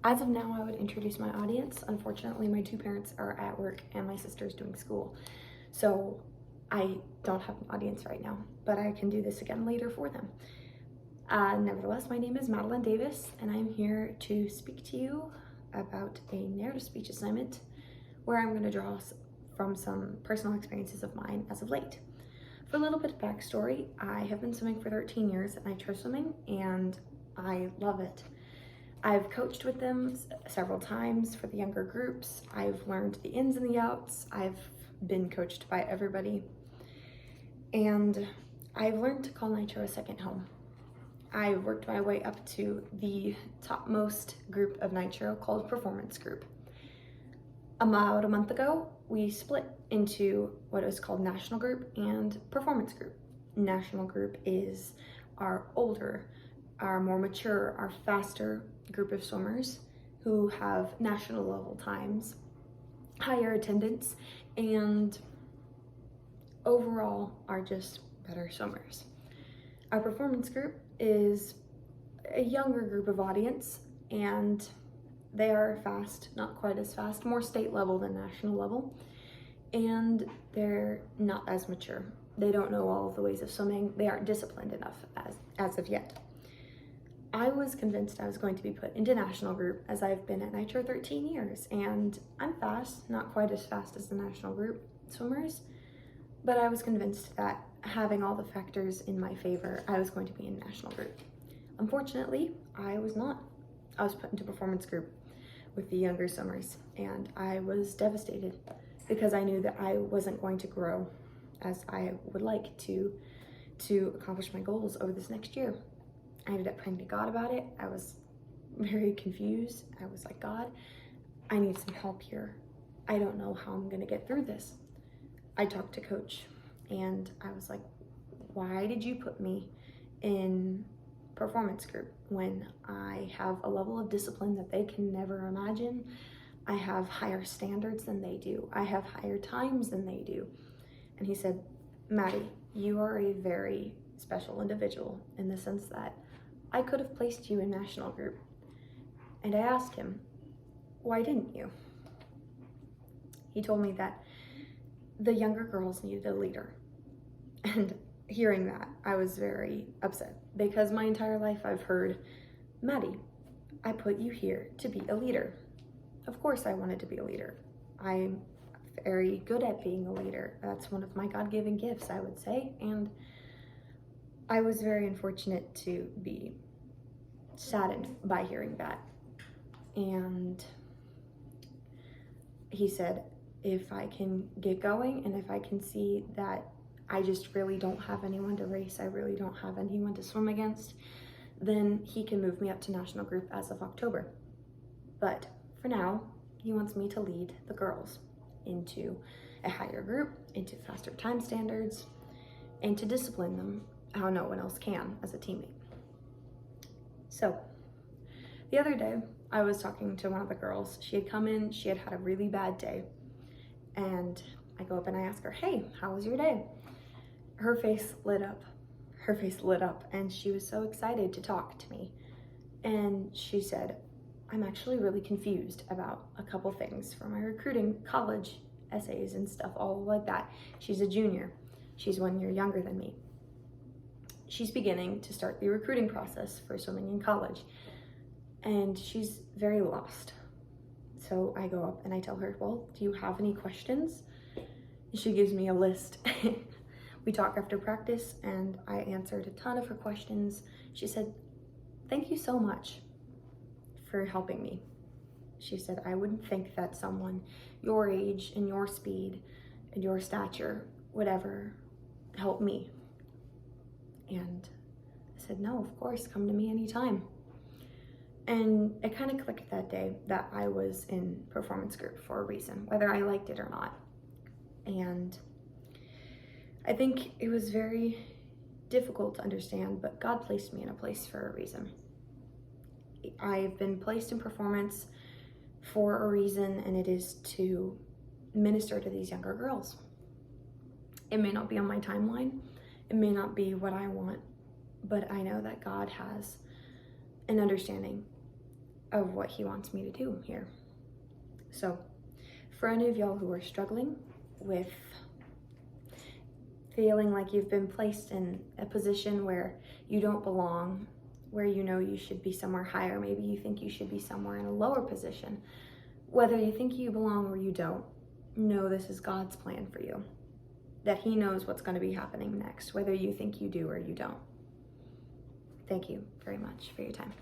As of now, I would introduce my audience. Unfortunately, my two parents are at work and my sister's doing school. So I don't have an audience right now, but I can do this again later for them. Nevertheless, my name is Madeline Davis, and I'm here to speak to you about a narrative speech assignment where I'm going to draw from some personal experiences of mine as of late. For a little bit of backstory, I have been swimming for 13 years at nitro swimming, and I love it. I've coached with them several times for the younger groups. I've learned the ins and the outs. I've been coached by everybody. And I've learned to call nitro a second home. I worked my way up to the topmost group of nitro called Performance Group. About a month ago, we split into what is called National Group and Performance Group. National Group is our older, our more mature, our faster group of swimmers who have national level times, higher attendance, and overall are just better swimmers. Our Performance Group is a younger group of audience, and they are fast, not quite as fast, more state level than national level, and they're not as mature. They don't know all of the ways of swimming. They aren't disciplined enough as of yet. I was convinced I was going to be put into national group as I've been at nitro 13 years, and I'm fast, not quite as fast as the national group swimmers, but I was convinced that having all the factors in my favor, I was going to be in national group. Unfortunately, I was not. I was put into performance group with the younger swimmers, and I was devastated because I knew that I wasn't going to grow as I would like to accomplish my goals over this next year. I ended up praying to God about it. I was very confused. I was like, God, I need some help here. I don't know how I'm gonna get through this. I talked to Coach and I was like, why did you put me in performance group when I have a level of discipline that they can never imagine? I have higher standards than they do. I have higher times than they do. And he said, Maddie, you are a very special individual in the sense that I could have placed you in national group. And I asked him, why didn't you? He told me that the younger girls needed a leader. And hearing that, I was very upset because my entire life I've heard, Maddie, I put you here to be a leader. Of course I wanted to be a leader. I'm very good at being a leader. That's one of my God-given gifts, I would say. And I was very unfortunate to be saddened by hearing that. And he said, if I can get going and if I can see that I just really don't have anyone to race, I really don't have anyone to swim against, then he can move me up to national group as of October. But for now, he wants me to lead the girls into a higher group, into faster time standards, and to discipline them how no one else can as a teammate. So the other day, I was talking to one of the girls. She had come in, she had had a really bad day. And I go up and I ask her, hey, how was your day? Her face lit up. Her face lit up and she was so excited to talk to me. And she said, I'm actually really confused about a couple things for my recruiting college essays and stuff, all like that. She's a junior. She's 1 year younger than me. She's beginning to start the recruiting process for swimming in college. And she's very lost. So I go up and I tell her, well, do you have any questions? She gives me a list. We talk after practice and I answered a ton of her questions. She said, thank you so much for helping me. She said, I wouldn't think that someone your age and your speed and your stature would ever help me. And I said, no, of course, come to me anytime. And it kind of clicked that day that I was in performance group for a reason, whether I liked it or not. And I think it was very difficult to understand, but God placed me in a place for a reason. I've been placed in performance for a reason, and it is to minister to these younger girls. It may not be on my timeline. It may not be what I want, but I know that God has an understanding of what he wants me to do here. So for any of y'all who are struggling with feeling like you've been placed in a position where you don't belong, where you know you should be somewhere higher, maybe you think you should be somewhere in a lower position, whether you think you belong or you don't, know this is God's plan for you, that he knows what's going to be happening next, whether you think you do or you don't. Thank you very much for your time.